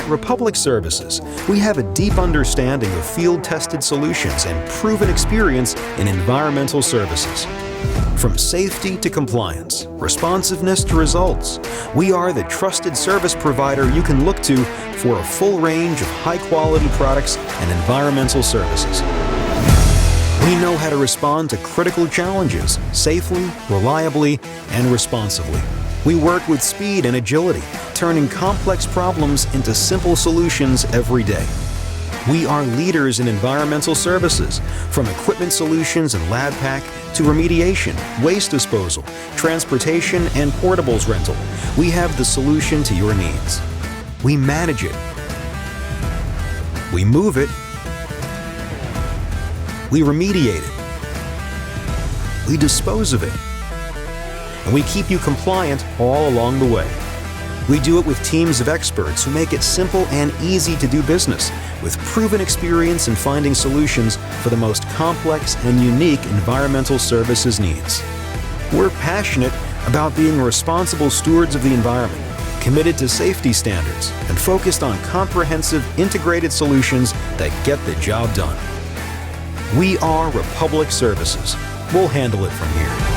At Republic Services, we have a deep understanding of field-tested solutions and proven experience in environmental services. From safety to compliance, responsiveness to results, we are the trusted service provider you can look to for a full range of high-quality products and environmental services. We know how to respond to critical challenges safely, reliably, and responsibly. We work with speed and agility, turning complex problems into simple solutions every day. We are leaders in environmental services, from equipment solutions and lab pack to remediation, waste disposal, transportation, and portables rental. We have the solution to your needs. We manage it. We move it. We remediate it. We dispose of it. And we keep you compliant all along the way. We do it with teams of experts who make it simple and easy to do business, with proven experience in finding solutions for the most complex and unique environmental services needs. We're passionate about being responsible stewards of the environment, committed to safety standards, and focused on comprehensive, integrated solutions that get the job done. We are Republic Services. We'll handle it from here.